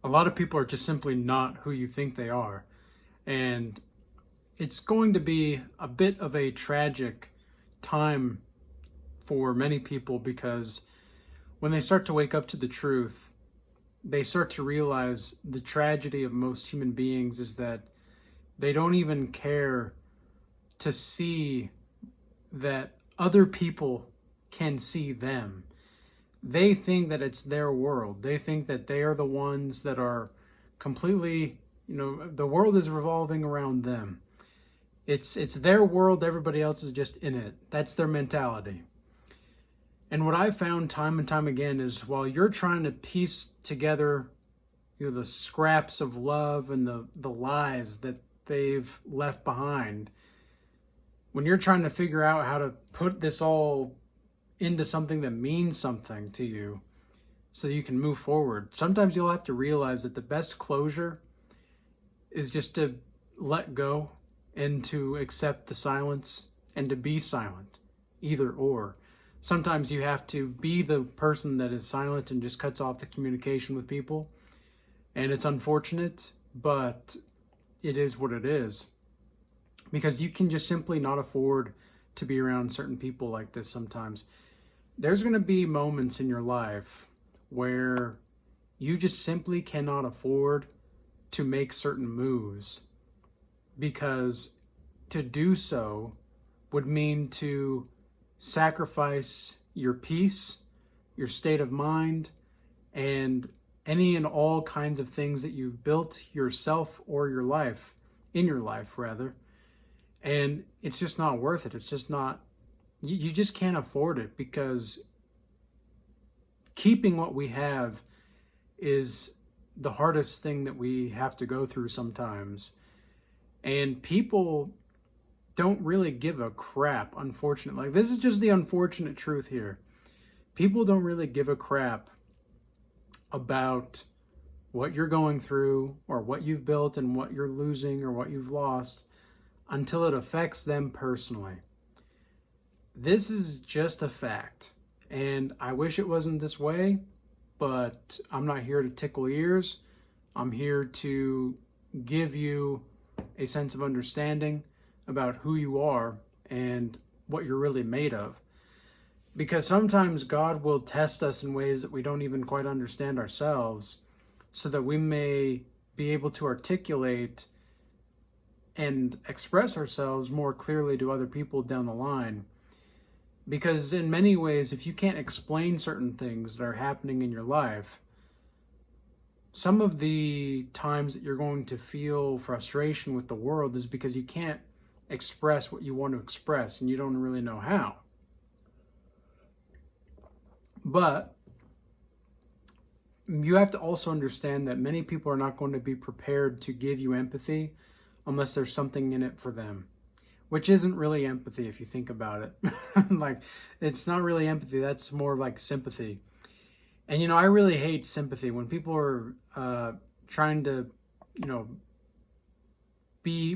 a lot of people are just simply not who you think they are. And it's going to be a bit of a tragic time for many people, because when they start to wake up to the truth, they start to realize the tragedy of most human beings is that they don't even care to see that other people can see them. They think that it's their world. They think that they are the ones that are completely, the world is revolving around them. It's their world, everybody else is just in it. That's their mentality. And what I've found time and time again is, while you're trying to piece together, the scraps of love and the lies that they've left behind, when you're trying to figure out how to put this all into something that means something to you so you can move forward, sometimes you'll have to realize that the best closure is just to let go and to accept the silence and to be silent, either or. Sometimes you have to be the person that is silent and just cuts off the communication with people. And it's unfortunate, but it is what it is. Because you can just simply not afford to be around certain people like this sometimes. There's going to be moments in your life where you just simply cannot afford to make certain moves, because to do so would mean to sacrifice your peace, your state of mind, and any and all kinds of things that you've built yourself or your life, in your life rather. And it's just not worth it. It's just not, you just can't afford it, because keeping what we have is the hardest thing that we have to go through sometimes. And people don't really give a crap, unfortunately. Like, this is just the unfortunate truth here. People don't really give a crap about what you're going through or what you've built and what you're losing or what you've lost until it affects them personally. This is just a fact. And I wish it wasn't this way, but I'm not here to tickle ears. I'm here to give you a sense of understanding about who you are and what you're really made of. Because sometimes God will test us in ways that we don't even quite understand ourselves, so that we may be able to articulate and express ourselves more clearly to other people down the line. Because in many ways, if you can't explain certain things that are happening in your life, some of the times that you're going to feel frustration with the world is because you can't express what you want to express and you don't really know how. But you have to also understand that many people are not going to be prepared to give you empathy unless there's something in it for them, which isn't really empathy if you think about it. Like, it's not really empathy. That's more like sympathy. And, I really hate sympathy when people are trying to, be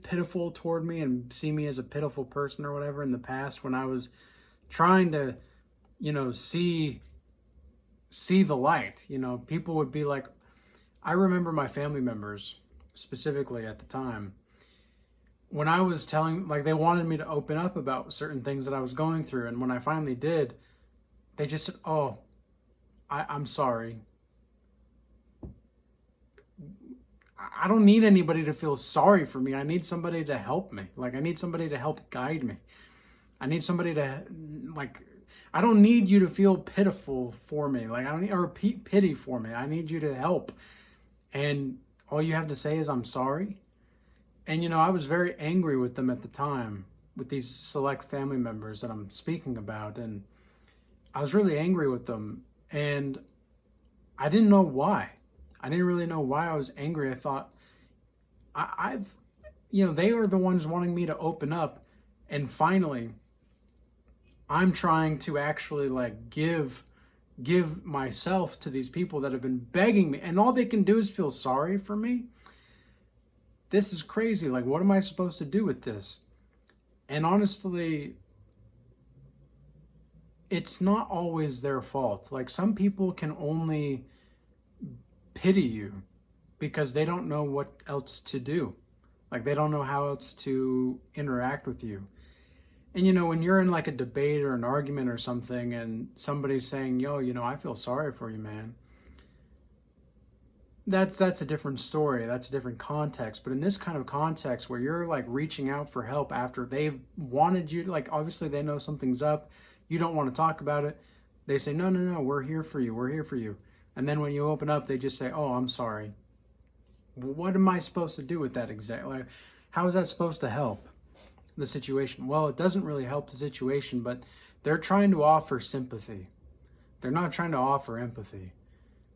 pitiful toward me and see me as a pitiful person or whatever. In the past, when I was trying to, see the light, people would be like, I remember my family members specifically at the time, when I was telling, like, they wanted me to open up about certain things that I was going through. And when I finally did, they just said, oh, I'm sorry. I don't need anybody to feel sorry for me. I need somebody to help me. Like, I need somebody to help guide me. I need somebody to, I don't need you to feel pitiful for me. Like, I don't need, or pity for me. I need you to help. And all you have to say is, I'm sorry. And, I was very angry with them at the time, with these select family members that I'm speaking about. And I was really angry with them. And I didn't know why. I didn't really know why I was angry. I thought, they are the ones wanting me to open up. And finally, I'm trying to actually give myself to these people that have been begging me. And all they can do is feel sorry for me. This is crazy. Like, what am I supposed to do with this? And honestly, it's not always their fault. Like, some people can only pity you because they don't know what else to do. Like, they don't know how else to interact with you. And, when you're in like a debate or an argument or something and somebody's saying, yo, I feel sorry for you, man. That's a different story. That's a different context. But in this kind of context where you're like reaching out for help after they've wanted you to, like, obviously they know something's up. You don't want to talk about it. They say, no, we're here for you. We're here for you. And then when you open up, they just say, oh, I'm sorry. What am I supposed to do with that exactly? Like, how is that supposed to help the situation? Well, it doesn't really help the situation, but they're trying to offer sympathy. They're not trying to offer empathy.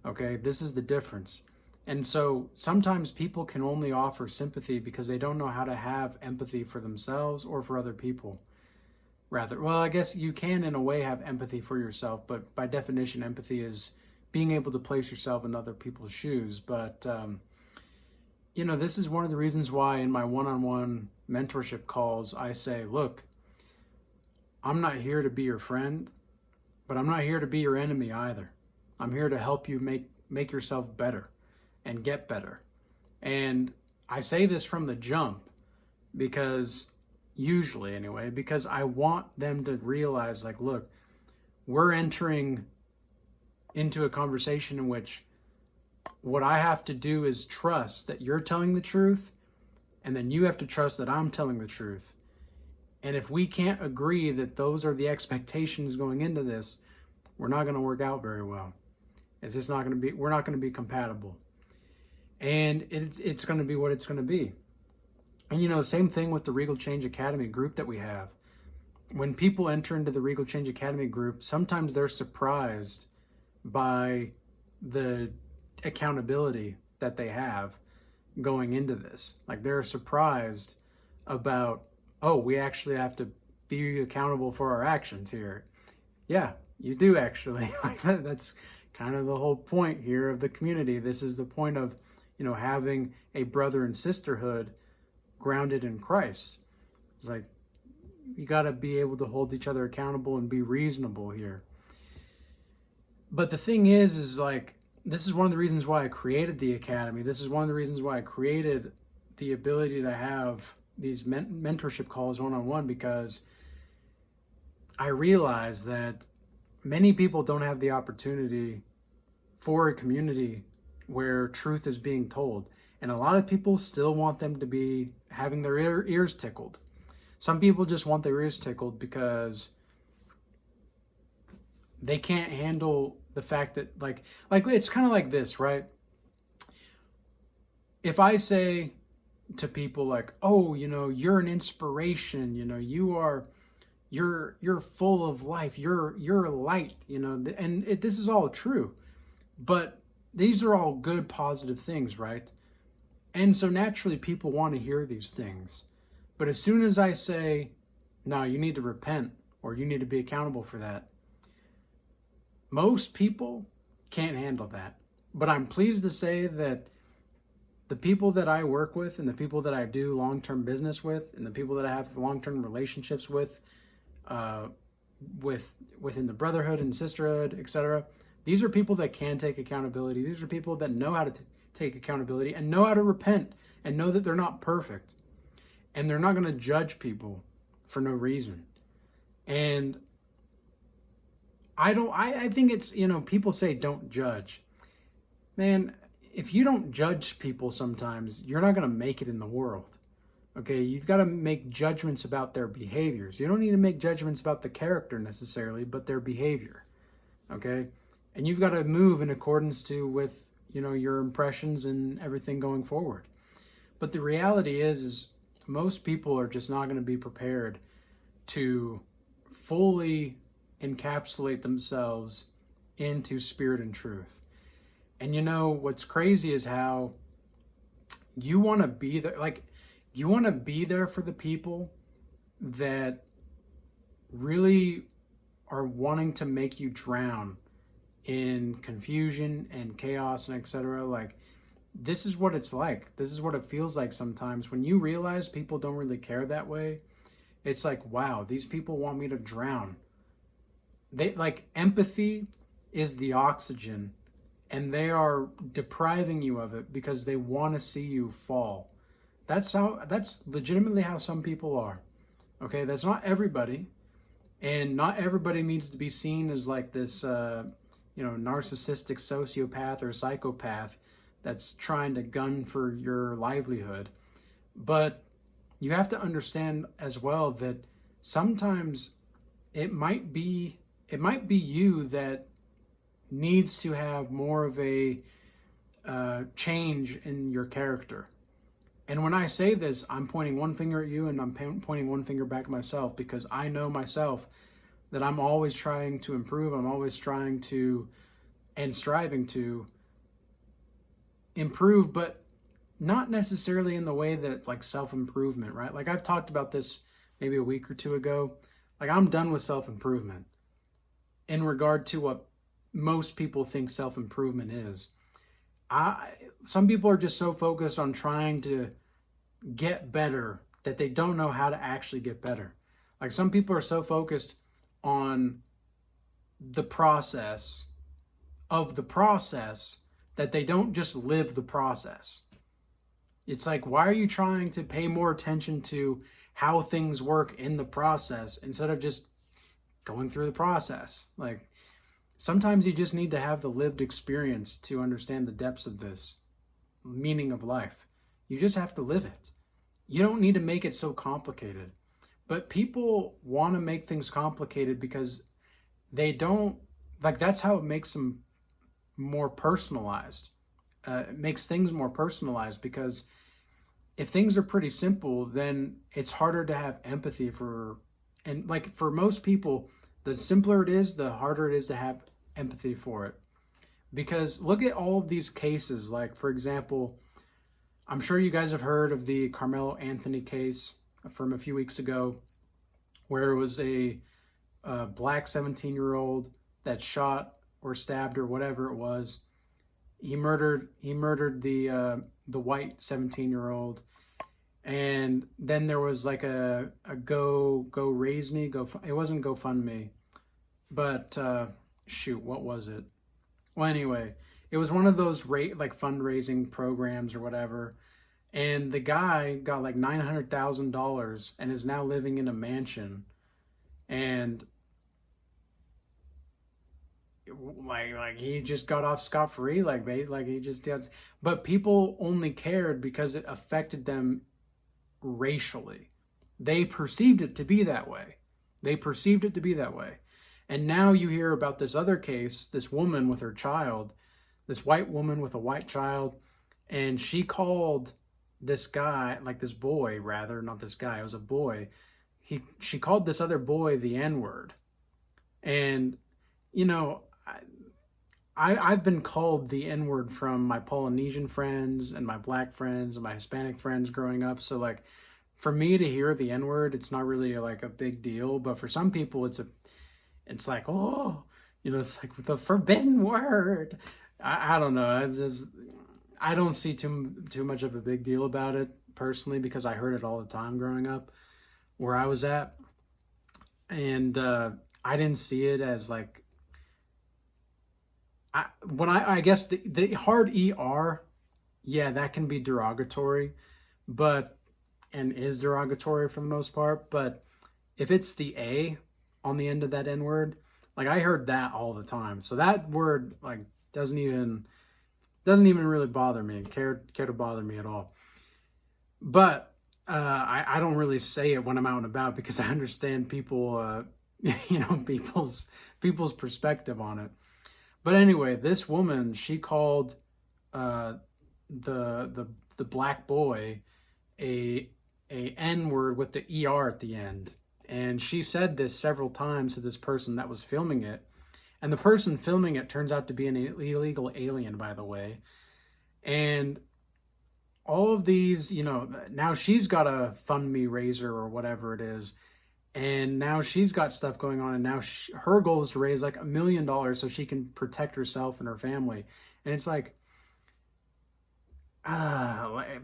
Okay, this is the difference. And so sometimes people can only offer sympathy because they don't know how to have empathy for themselves or for other people. Rather, well, I guess you can in a way have empathy for yourself, but by definition, empathy is being able to place yourself in other people's shoes. But this is one of the reasons why in my one-on-one mentorship calls, I say, look, I'm not here to be your friend, but I'm not here to be your enemy either. I'm here to help you make yourself better and get better. And I say this from the jump because I want them to realize, like, look, we're entering into a conversation in which what I have to do is trust that you're telling the truth, and then you have to trust that I'm telling the truth. And if we can't agree that those are the expectations going into this, we're not going to work out very well. It's just not going to be, we're not going to be compatible. And it's going to be what it's going to be. And same thing with the Regal Change Academy group that we have. When people enter into the Regal Change Academy group, sometimes they're surprised by the accountability that they have going into this. Like, they're surprised about, oh, we actually have to be accountable for our actions here. Yeah, you do actually. That's kind of the whole point here of the community. This is the point of, having a brother and sisterhood grounded in Christ. It's like, you got to be able to hold each other accountable and be reasonable here. But the thing is like, this is one of the reasons why I created the Academy. This is one of the reasons why I created the ability to have these mentorship calls one-on-one, because I realize that many people don't have the opportunity for a community where truth is being told. And a lot of people still want them to be having their ears tickled. Some people just want their ears tickled because they can't handle the fact that, like it's kind of like this, right? If I say to people like, oh, you're an inspiration, you're full of life, you're a light, and this is all true, but these are all good, positive things, right? And so naturally people want to hear these things. But as soon as I say, no, you need to repent, or you need to be accountable for that, most people can't handle that. But I'm pleased to say that the people that I work with, and the people that I do long-term business with, and the people that I have long-term relationships with, within the brotherhood and sisterhood, etc., these are people that can take accountability. These are people that know how to take accountability and know how to repent and know that they're not perfect. And they're not going to judge people for no reason. And I think it's, people say don't judge. Man, if you don't judge people sometimes, you're not going to make it in the world. Okay, you've got to make judgments about their behaviors. You don't need to make judgments about the character necessarily, but their behavior. Okay? And you've got to move in accordance with, your impressions and everything going forward. But the reality is most people are just not going to be prepared to fully encapsulate themselves into spirit and truth. And what's crazy is how you want to be there. Like, you want to be there for the people that really are wanting to make you drown in confusion and chaos and etc. Like, this is what it's like. This is what it feels like sometimes when you realize people don't really care that way. It's like, wow, these people want me to drown. Empathy is the oxygen and they are depriving you of it because they want to see you fall. That's legitimately how some people are. Okay, that's not everybody, and not everybody needs to be seen as like this, narcissistic sociopath or psychopath that's trying to gun for your livelihood. But you have to understand as well that sometimes it might be you that needs to have more of a change in your character. And when I say this, I'm pointing one finger at you and I'm pointing one finger back at myself, because I know myself that I'm always trying to improve. I'm always trying to and striving to improve, but not necessarily in the way that like self-improvement, right? Like I've talked about this maybe a week or two ago. Like I'm done with self-improvement in regard to what most people think self-improvement is. Some people are just so focused on trying to get better that they don't know how to actually get better. Like some people are so focused on the process of the process that they don't just live the process. It's like, why are you trying to pay more attention to how things work in the process instead of just going through the process? Like, sometimes you just need to have the lived experience to understand the depths of this meaning of life. You just have to live it. You don't need to make it so complicated. But people want to make things complicated because they don't, like, that's how it makes them more personalized. It makes things more personalized, because if things are pretty simple, then it's harder to have empathy for, and like for most people, the simpler it is, the harder it is to have empathy for it. Because look at all of these cases. Like, for example, I'm sure you guys have heard of the Carmelo Anthony case from a few weeks ago, where it was a black 17-year-old that shot or stabbed or whatever it was. He murdered the white 17-year-old. And then there was like a go raise me, it wasn't GoFundMe, but shoot, what was it? Well, anyway, it was one of those like fundraising programs or whatever. And the guy got like $900,000 and is now living in a mansion. And like he just got off scot-free, like he just did. But people only cared because it affected them racially. They perceived it to be that way. And now you hear about this other case, this woman with her child, this white woman with a white child, and she called this guy, like this boy, rather, not this guy, it was a boy. She called this other boy the N-word. And, you know, I've been called the N-word from my Polynesian friends and my black friends and my Hispanic friends growing up. So like, for me to hear the N-word, it's not really like a big deal. But for some people, it's like, oh, it's like the forbidden word. I don't know. I don't see too much of a big deal about it personally, because I heard it all the time growing up where I was at. And I didn't see it as like, I guess the hard ER, yeah, that can be derogatory, and is derogatory for the most part. But if it's the A on the end of that N word, like I heard that all the time. So that word like doesn't even really bother me, care to bother me at all. But I don't really say it when I'm out and about, because I understand people, people's perspective on it. But anyway, this woman, she called the black boy a N-word with the ER at the end. And she said this several times to this person that was filming it. And the person filming it turns out to be an illegal alien, by the way. And all of these, now she's got a fund me raiser or whatever it is. And now she's got stuff going on, and now her goal is to raise like $1 million so she can protect herself and her family. And it's like,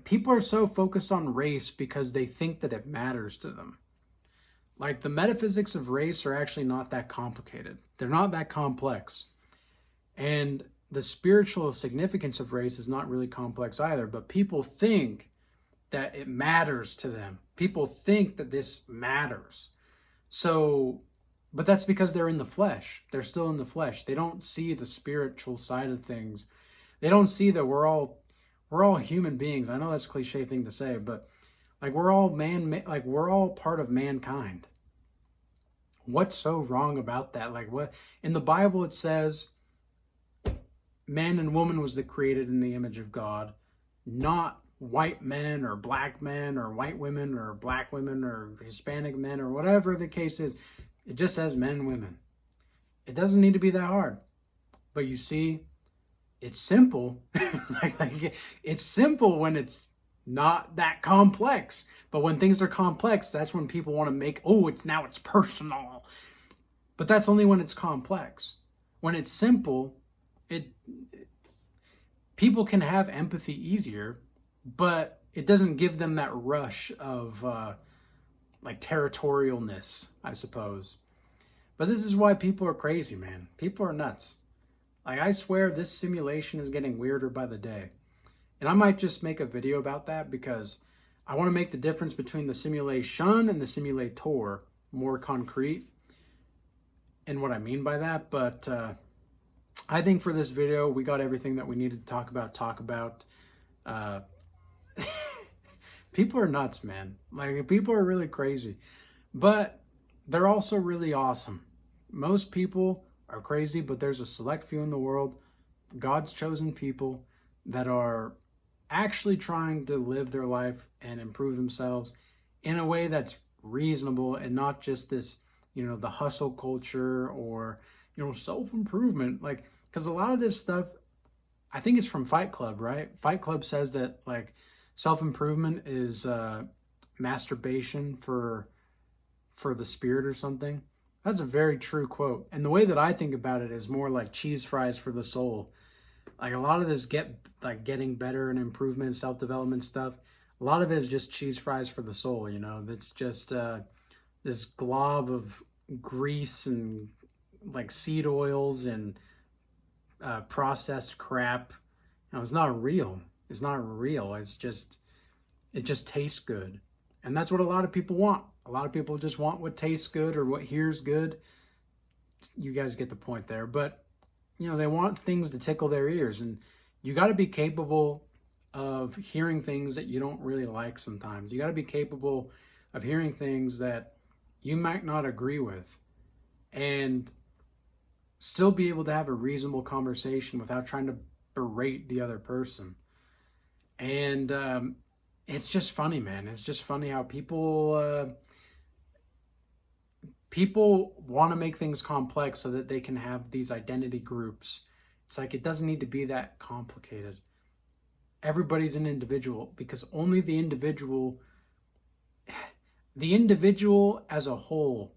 people are so focused on race because they think that it matters to them. Like, the metaphysics of race are actually not that complicated. They're not that complex. And the spiritual significance of race is not really complex either, but people think that it matters to them. People think that this matters. So, but that's because they're in the flesh. They're still in the flesh. They don't see the spiritual side of things. They don't see that we're all human beings. I know that's a cliche thing to say, but like we're all part of mankind. What's so wrong about that? Like what in the Bible it says man and woman was created in the image of God, not white men or black men or white women or black women or Hispanic men or whatever the case is. It just says men and women. It doesn't need to be that hard. But you see, it's simple. It's simple when it's not that complex. But when things are complex, that's when people want to make, it's personal. But that's only when it's complex. When it's simple, people can have empathy easier, but it doesn't give them that rush of territorialness, I suppose. But this is why people are crazy, man. People are nuts. Like, I swear this simulation is getting weirder by the day. And I might just make a video about that because I want to make the difference between the simulation and the simulator more concrete and what I mean by that. But I think for this video, we got everything that we needed to talk about. People are nuts, man. Like, people are really crazy, but they're also really awesome. Most people are crazy, but there's a select few in the world, God's chosen people, that are actually trying to live their life and improve themselves in a way that's reasonable and not just this, the hustle culture or, self-improvement. Like, because a lot of this stuff, I think it's from Fight Club, right? Fight Club says that, like, self-improvement is masturbation for the spirit or something. That's a very true quote. And the way that I think about it is more like cheese fries for the soul. Like, a lot of this getting better and improvement, self-development stuff, a lot of it is just cheese fries for the soul, That's just this glob of grease and like seed oils and processed crap. It's not real. It's not real. It just tastes good. And that's what a lot of people want. A lot of people just want what tastes good or what hears good. You guys get the point there. But, they want things to tickle their ears. And you got to be capable of hearing things that you don't really like sometimes. You got to be capable of hearing things that you might not agree with. And still be able to have a reasonable conversation without trying to berate the other person. And it's just funny, man. It's just funny how people want to make things complex so that they can have these identity groups. It's like, it doesn't need to be that complicated. Everybody's an individual because only the individual as a whole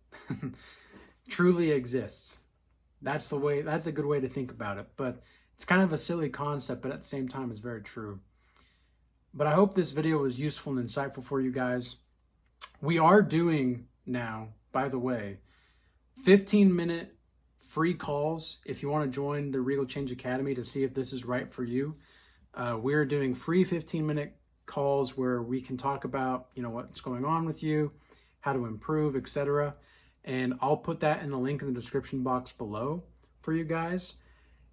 truly exists. That's a good way to think about it. But it's kind of a silly concept, but at the same time, it's very true. But I hope this video was useful and insightful for you guys. We are doing now, by the way, 15-minute free calls if you want to join the Regal Change Academy to see if this is right for you. We're doing free 15-minute calls where we can talk about, what's going on with you, how to improve, etc. And I'll put that in the link in the description box below for you guys.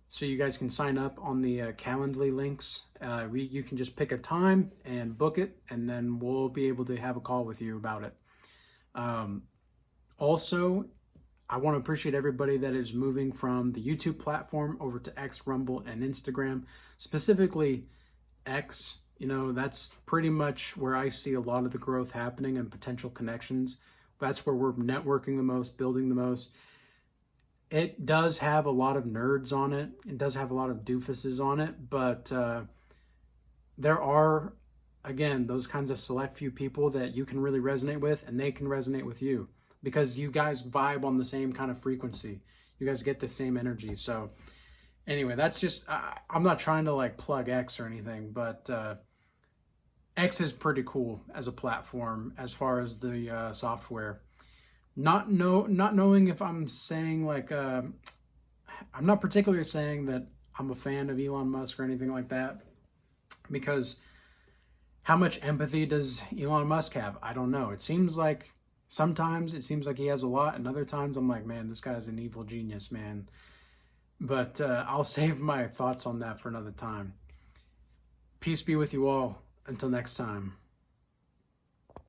So you guys can sign up on the Calendly links. You can just pick a time and book it, and then we'll be able to have a call with you about it. Also, I want to appreciate everybody that is moving from the YouTube platform over to X, Rumble, and Instagram. Specifically, X, that's pretty much where I see a lot of the growth happening and potential connections. That's where we're networking the most, building the most. It does have a lot of nerds on it. It does have a lot of doofuses on it, but there are, again, those kinds of select few people that you can really resonate with, and they can resonate with you because you guys vibe on the same kind of frequency. You guys get the same energy. So anyway, that's just, I'm not trying to like plug X or anything, but X is pretty cool as a platform as far as the software. Not knowing if I'm saying like, I'm not particularly saying that I'm a fan of Elon Musk or anything like that, because how much empathy does Elon Musk have? I don't know. Sometimes it seems like he has a lot, and other times I'm like, man, this guy's an evil genius, man. But I'll save my thoughts on that for another time. Peace be with you all. Until next time.